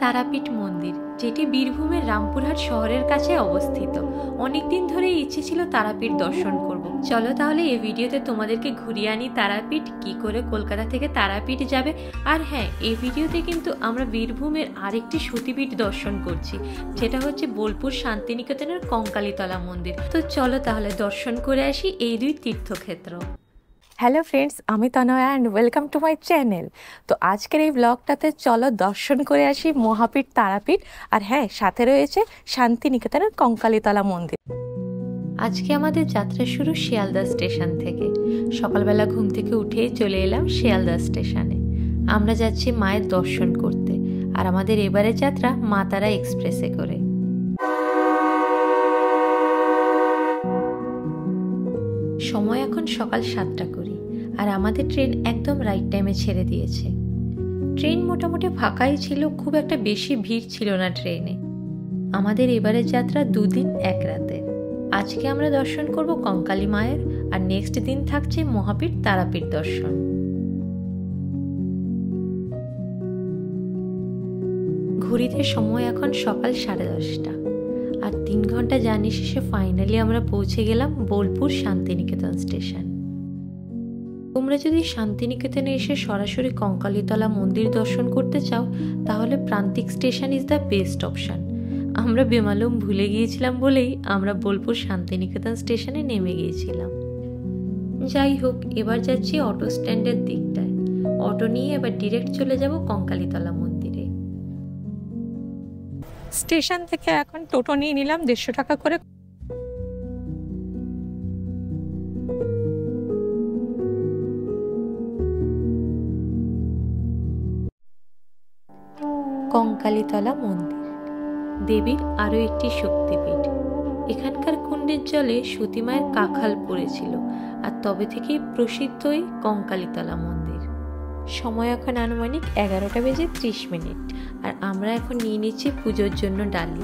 তারাপীঠ মন্দির, যেটি বীরভূমের রামপুরহাট শহরের কাছে অবস্থিত। অনেকদিন ধরে ইচ্ছে ছিল তারাপীঠ দর্শন করব। চলো তাহলে এই ভিডিওতে তোমাদেরকে ঘুরিয়ে আনি তারাপীঠ, কি করে কলকাতা থেকে তারাপীঠ যাবে। আর হ্যাঁ, এই ভিডিওতে কিন্তু আমরা বীরভূমের আরেকটি সতীপীঠ দর্শন করছি, যেটা হচ্ছে বোলপুর শান্তিনিকেতনের কঙ্কালীতলা মন্দির। তো চলো তাহলে দর্শন করে আসি এই দুই তীর্থক্ষেত্র। হ্যালো ফ্রেন্ডস, আমি Tanaya and welcome to my channel. তো আজকের এই ব্লগটাতে চলো দর্শন করে আসি মহাপীঠ তারাপীঠ, আর হ্যাঁ, সাথে রয়েছে শান্তিনিকেতনের কঙ্কালীতলা মন্দির। আজকে আমাদের যাত্রা শুরু শিয়ালদা স্টেশন থেকে। সকালবেলা ঘুম থেকে উঠেই চলে এলাম শিয়ালদা স্টেশনে। আমরা যাচ্ছি মায়ের দর্শন করতে, আর আমাদের এবারের যাত্রা মা তারা এক্সপ্রেসে করে। সময় এখন সকাল 7টা কুড়ি, আর আমাদের ট্রেন একদম রাইট টাইমে ছেড়ে দিয়েছে। ট্রেন মোটামুটি ফাঁকাই ছিল, খুব একটা বেশি ভিড় ছিল না ট্রেনে। আমাদের এবারের যাত্রা 2 দিন 1 রাতের। আজকে আমরা দর্শন করব কঙ্কালী মায়ের, আর নেক্সট দিন থাকছে মহাপীঠ তারাপীঠ দর্শন। ঘড়িতে সময় এখন সকাল 10:30, আর 3 ঘন্টা জার্নি শেষে ফাইনালি আমরা পৌঁছে গেলাম বোলপুর শান্তিনিকেতন স্টেশন। তোমরা যদি শান্তিনিকেতনে এসে সরাসরি কঙ্কালীতলা মন্দির দর্শন করতে চাও, তাহলে প্রান্তিক station is the best option. আমরা বেমালুম ভুলে গিয়েছিলাম বলেই আমরা বোলপুর শান্তিনিকেতন স্টেশনে নেমে গিয়েছিলাম। যাই হোক, এবার যাচ্ছি অটো স্ট্যান্ডের দিকটায়। অটো নিয়ে এবার ডিরেক্ট চলে যাব কঙ্কালীতলা মন্দিরে। স্টেশন থেকে এখন টোটো নিয়ে নিলাম 150 টাকা করে। কঙ্কালীতলা মন্দির দেবীর আরও একটি শক্তিপীঠ। এখানকার কুণ্ডের জলে সতীমায়ের কাখাল পড়েছিল, আর তবে থেকেই প্রসিদ্ধ এই কঙ্কালীতলা মন্দির। সময় এখন আনুমানিক 11:30, আর আমরা এখন নিয়ে নিচ্ছি পুজোর জন্য ডালি।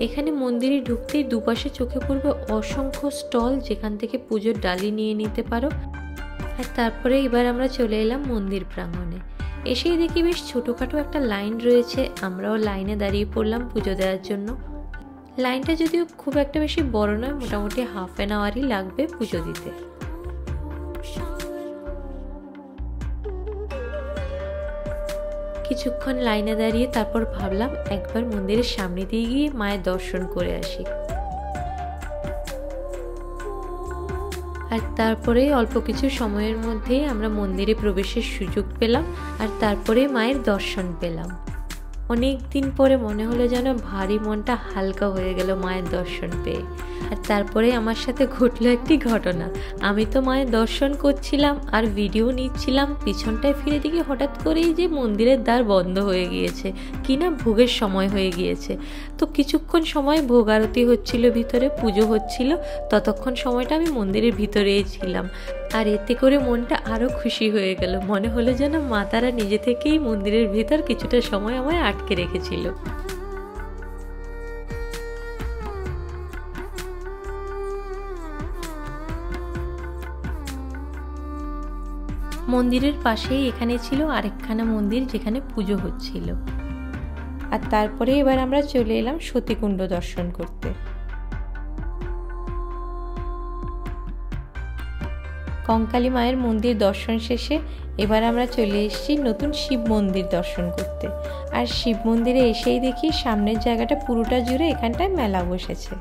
এখানে মন্দিরে ঢুকতেই দুপাশে চোখে পড়বে অসংখ্য স্টল, যেখান থেকে পুজোর ডালি নিয়ে নিতে পারো। আর তারপরে এবার আমরা চলে এলাম মন্দির প্রাঙ্গণে। এসেই দেখি বেশ ছোটোখাটো একটা লাইন রয়েছে। আমরাও লাইনে দাঁড়িয়ে পড়লাম পুজো দেওয়ার জন্য। লাইনটা যদিও খুব একটা বেশি বড় নয়, মোটামুটি হাফ অ্যান আওয়ারই লাগবে পুজো দিতে। কিছুক্ষণ লাইনে দাঁড়িয়ে তারপর ভাবলাম একবার মন্দিরের সামনে দিয়ে গিয়ে মায়ের দর্শন করে আসি। আর তারপরে অল্প কিছু সময়ের মধ্যেই আমরা মন্দিরে প্রবেশের সুযোগ পেলাম, আর তারপরে মায়ের দর্শন পেলাম। অনেক দিন পরে মনে হলো যেন ভারী মনটা হালকা হয়ে গেল মায়ের দর্শন পেয়ে। আর তারপরে আমার সাথে ঘটলো একটি ঘটনা। আমি তো মায়ের দর্শন করছিলাম আর ভিডিও নিচ্ছিলাম, পিছনটায় ফিরে দেখি হঠাৎ করেই যে মন্দিরের দ্বার বন্ধ হয়ে গিয়েছে, কিনা ভোগের সময় হয়ে গিয়েছে। তো কিছুক্ষণ সময় ভোগ আরতি হচ্ছিল, ভিতরে পুজো হচ্ছিল, ততক্ষণ সময়টা আমি মন্দিরের ভিতরেই ছিলাম। আর এতে করে মনটা আরও খুশি হয়ে গেল। মনে হলো যেন মা তারা নিজে থেকেই মন্দিরের ভিতর কিছুটা সময় আমায় আটকে রেখেছিল। মন্দিরের পাশেই এখানে ছিল আরেকখানা মন্দির, যেখানে পুজো হচ্ছিল। আর তারপরে এবার আমরা চলে এলাম সতীকুণ্ড দর্শন করতে। কঙ্কালী মায়ের মন্দির দর্শন শেষে এবার আমরা চলে এসেছি নতুন শিব মন্দির দর্শন করতে। আর শিব মন্দিরে এসেই দেখি সামনের জায়গাটা পুরোটা জুড়ে এখানটায় মেলা বসেছে।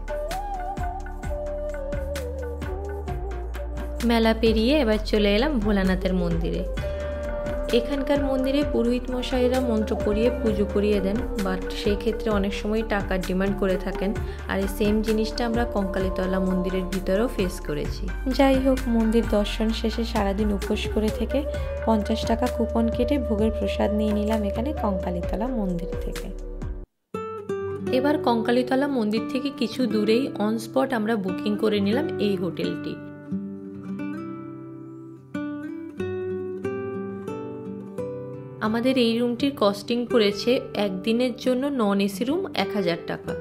মেলা পেরিয়ে এবার চলে এলাম ভোলানাথের মন্দিরে। এখানকার মন্দিরে পুরোহিত মশাইরা মন্ত্র পড়িয়ে পুজো করিয়ে দেন, বাট সেই ক্ষেত্রে অনেক সময় টাকার ডিমান্ড করে থাকেন। আর এই সেম জিনিসটা আমরা কঙ্কালীতলা মন্দিরের ভিতরেও ফেস করেছি। যাই হোক, মন্দির দর্শন শেষে সারাদিন উপোস করে থেকে 50 টাকা কুপন কেটে ভোগের প্রসাদ নিয়ে নিলাম এখানে কঙ্কালীতলা মন্দির থেকে। এবার কঙ্কালীতলা মন্দির থেকে কিছু দূরেই অন স্পট আমরা বুকিং করে নিলাম এই হোটেলটি। আমাদের এই রুমটির কস্টিং পড়েছে একদিনের জন্য নন এসি রুম 1000 টাকা।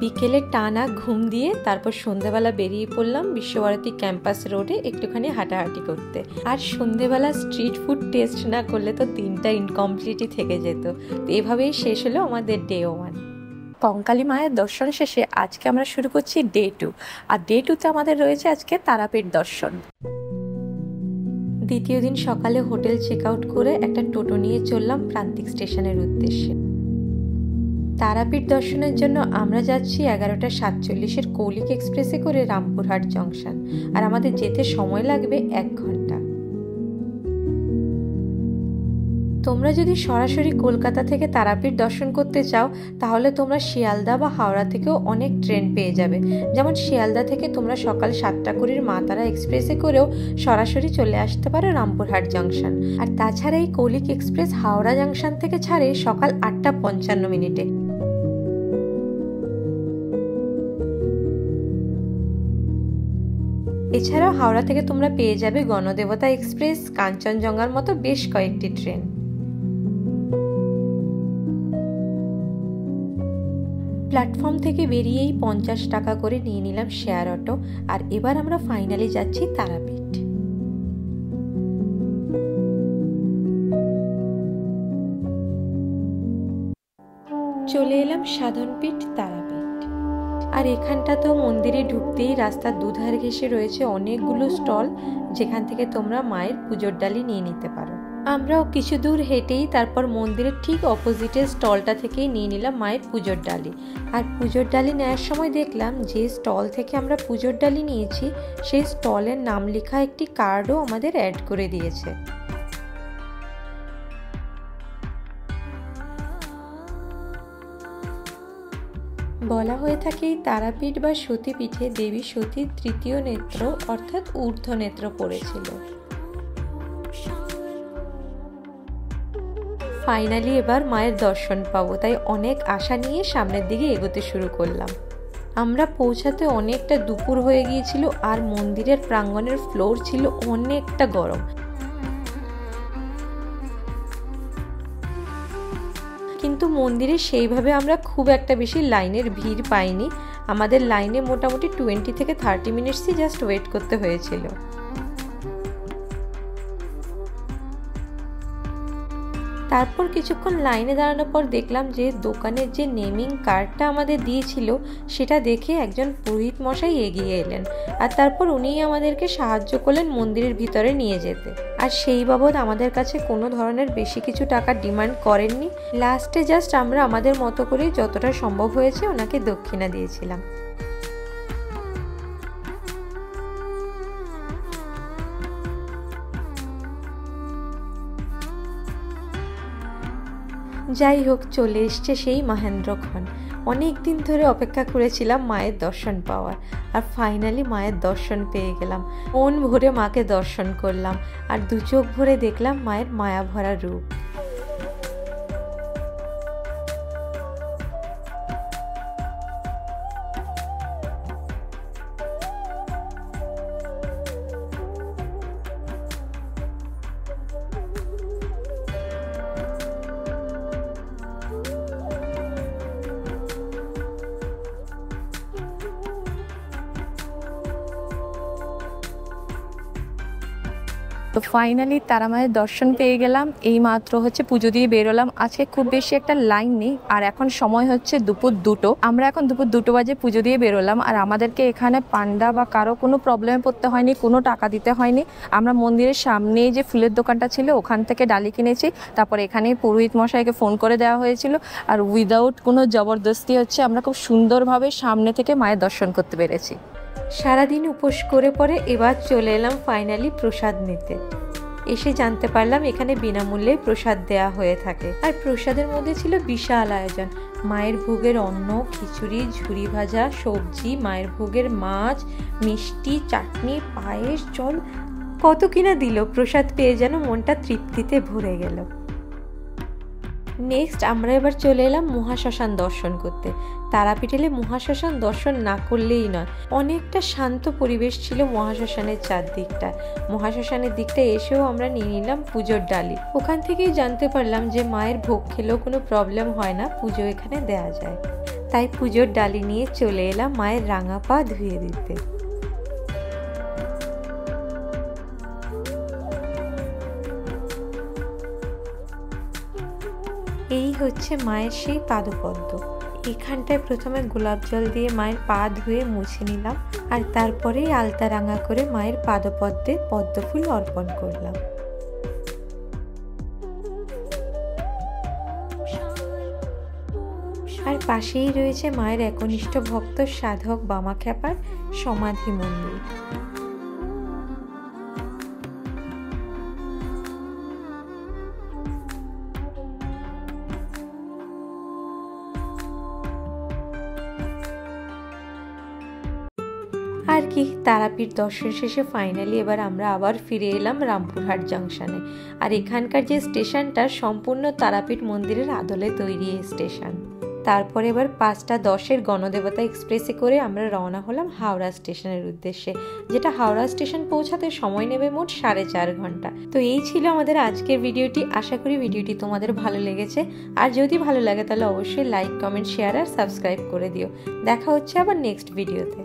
বিকেলে টানা ঘুম দিয়ে তারপর সন্ধেবেলা বেরিয়ে পড়লাম বিশ্বভারতী ক্যাম্পাস রোডে একটুখানি হাঁটাহাঁটি করতে। আর সন্ধেবেলা স্ট্রিট ফুড টেস্ট না করলে তো দিনটা ইনকমপ্লিটই থেকে যেত। তো এভাবেই শেষ হলো আমাদের ডে 1। কঙ্কালী মায়ের দর্শন শেষে আজকে আমরা শুরু করছি ডে 2। আর ডে 2তে আমাদের রয়েছে আজকে তারাপীঠ দর্শন। দ্বিতীয় দিন সকালে হোটেল চেক আউট করে একটা টোটো নিয়ে চললাম প্রান্তিক স্টেশনের উদ্দেশ্যে। তারাপীঠ দর্শনের জন্য আমরা যাচ্ছি 11:47 কৌলিক এক্সপ্রেসে করে রামপুরহাট জংশন। আর আমাদের যেতে সময় লাগবে 1 ঘন্টা। তোমরা যদি সরাসরি কলকাতা থেকে তারাপীঠ দর্শন করতে চাও তাহলে তোমরা শিয়ালদা বা হাওড়া থেকেও অনেক ট্রেন পেয়ে যাবে। যেমন শিয়ালদা থেকে তোমরা সকাল 7:20 মা তারা এক্সপ্রেসে করেও সরাসরি চলে আসতে পারো রামপুরহাট জংশন। আর তাছাড়া এই কৌলিক এক্সপ্রেস হাওড়া জংশন থেকে ছাড়ে সকাল 8:55। এছাড়াও হাওড়া থেকে তোমরা পেয়ে যাবে গণদেবতা এক্সপ্রেস, কাঞ্চনজঙ্ঘার মতো বেশ কয়েকটি ট্রেন। প্ল্যাটফর্ম থেকে বেরিয়েই 50 টাকা করে নিয়ে নিলাম শেয়ার অটো। আর এবার আমরা ফাইনালি যাচ্ছি তারাপীঠ। চলে এলাম সাধনপীঠ তারাপীঠ। আর এখানটা তো মন্দিরে ঢুকতেই রাস্তার দুধার ঘেঁষে রয়েছে অনেকগুলো স্টল, যেখান থেকে তোমরা মায়ের পুজোর ডালি নিয়ে নিতে পারো। আমরাও কিছু দূর হেঁটেই তারপর মন্দিরের ঠিক অপোজিটের স্টলটা থেকেই নিয়ে নিলাম মায়ের পুজোর ডালি। আর পুজোর ডালি নেওয়ার সময় দেখলাম যে স্টল থেকে আমরা পুজোর ডালি নিয়েছি সেই স্টলের নাম লেখা একটি কার্ডও আমাদের অ্যাড করে দিয়েছে। বলা হয়ে থাকে এই তারাপীঠ বা সতীপীঠে দেবী সতীর তৃতীয় নেত্র অর্থাৎ ঊর্ধ্ব নেত্র পড়েছিল। ফাইনালি এবার মায়ের দর্শন পাবো, তাই অনেক আশা নিয়ে সামনের দিকে এগোতে শুরু করলাম। আমরা পৌঁছাতে অনেকটা দুপুর হয়ে গিয়েছিল আর মন্দিরের প্রাঙ্গণের ফ্লোর ছিল অনেকটা গরম। কিন্তু মন্দিরে সেইভাবে আমরা খুব একটা বেশি লাইনের ভিড় পাইনি। আমাদের লাইনে মোটামুটি 20 থেকে 30 মিনিটসই জাস্ট ওয়েট করতে হয়েছিল। তারপর কিছুক্ষণ লাইনে দাঁড়ানোর পর দেখলাম যে দোকানের যে নেমিং কার্ডটা আমাদের দিয়েছিল সেটা দেখে একজন পুরোহিত মশাই এগিয়ে এলেন। আর তারপর উনিই আমাদেরকে সাহায্য করলেন মন্দিরের ভিতরে নিয়ে যেতে। আর সেই বাবদ আমাদের কাছে কোনো ধরনের বেশি কিছু টাকা ডিমান্ড করেননি। লাস্টে জাস্ট আমরা আমাদের মতো করে যতটা সম্ভব হয়েছে ওনাকে দক্ষিণা দিয়েছিলাম। যাই হোক, চলে এসছে সেই মহেন্দ্রক্ষণ। অনেক দিন ধরে অপেক্ষা করেছিলাম মায়ের দর্শন পাওয়ার, আর ফাইনালি মায়ের দর্শন পেয়ে গেলাম। মন ভরে মাকে দর্শন করলাম আর দু চোখ ভরে দেখলাম মায়ের মায়া ভরা রূপ। তো ফাইনালি তারা মায়ের দর্শন পেয়ে গেলাম। এই মাত্র হচ্ছে পুজো দিয়ে বেরোলাম। আজকে খুব বেশি একটা লাইন নেই। আর এখন সময় হচ্ছে দুপুর 2টো। আমরা এখন দুপুর 2টো বাজে পুজো দিয়ে বেরোলাম। আর আমাদেরকে এখানে পান্ডা বা কারো কোনো প্রবলেমে পড়তে হয়নি, কোনো টাকা দিতে হয়নি। আমরা মন্দিরের সামনেই যে ফুলের দোকানটা ছিল ওখান থেকে ডালি কিনেছি। তারপর এখানেই পুরোহিত মশাইকে ফোন করে দেওয়া হয়েছিল। আর উইদাউট কোনো জবরদস্তি হচ্ছে আমরা খুব সুন্দরভাবে সামনে থেকে মায়ের দর্শন করতে পেরেছি। সারাদিন উপোস করে পরে এবার চলে এলাম ফাইনালি প্রসাদ নিতে। এসে জানতে পারলাম এখানে বিনামূল্যে প্রসাদ দেয়া হয়ে থাকে। আর প্রসাদের মধ্যে ছিল বিশাল আয়োজন। মায়ের ভোগের অন্ন, খিচুড়ি, ঝুরি ভাজা, সবজি, মায়ের ভোগের মাছ, মিষ্টি, চাটনি, পায়েস, জল, কত কিনা দিল। প্রসাদ পেয়ে যেন মনটা তৃপ্তিতে ভরে গেল। নেক্সট আমরা এবার চলে এলাম মহাশ্মশান দর্শন করতে। তারাপীঠ এলে মহাশ্মশান দর্শন না করলেই নয়। অনেকটা শান্ত পরিবেশ ছিল মহাশ্মশানের চারদিকটা। মহাশ্মশানের দিকটা এসেও আমরা নিয়ে নিলাম পুজোর ডালি। ওখান থেকেই জানতে পারলাম যে মায়ের ভোগ খেলেও কোনো প্রবলেম হয় না, পুজো এখানে দেয়া যায়। তাই পুজোর ডালি নিয়ে চলে এলাম মায়ের রাঙা পা ধুয়ে দিতে। এই হচ্ছে মায়ের সেই পাদপদ্ম। এখানটায় প্রথমে গোলাপ জল দিয়ে মায়ের পা ধুয়ে মুছে নিলাম, আর তারপরেই আলতা রাঙা করে মায়ের পাদপদ্মে পদ্মফুল অর্পণ করলাম। আর পাশেই রয়েছে মায়ের একনিষ্ঠ ভক্ত সাধক বামাখ্যাপার সমাধি মন্দির। আর কি, তারাপীঠ দর্শন শেষে ফাইনালি এবার আমরা আবার ফিরে এলাম রামপুরহাট জাংশনে। আর এখানকার যে স্টেশনটা সম্পূর্ণ তারাপীঠ মন্দিরের আদলে তৈরি এই স্টেশন। তারপরে এবার 5:10 গণদেবতা এক্সপ্রেসে করে আমরা রওনা হলাম হাওড়া স্টেশনের উদ্দেশ্যে, যেটা হাওড়া স্টেশন পৌঁছাতে সময় নেবে মোট 4.5 ঘন্টা। তো এই ছিল আমাদের আজকের ভিডিওটি। আশা করি ভিডিওটি তোমাদের ভালো লেগেছে। আর যদি ভালো লাগে তাহলে অবশ্যই লাইক, কমেন্ট, শেয়ার আর সাবস্ক্রাইব করে দিও। দেখা হচ্ছে আবার নেক্সট ভিডিওতে।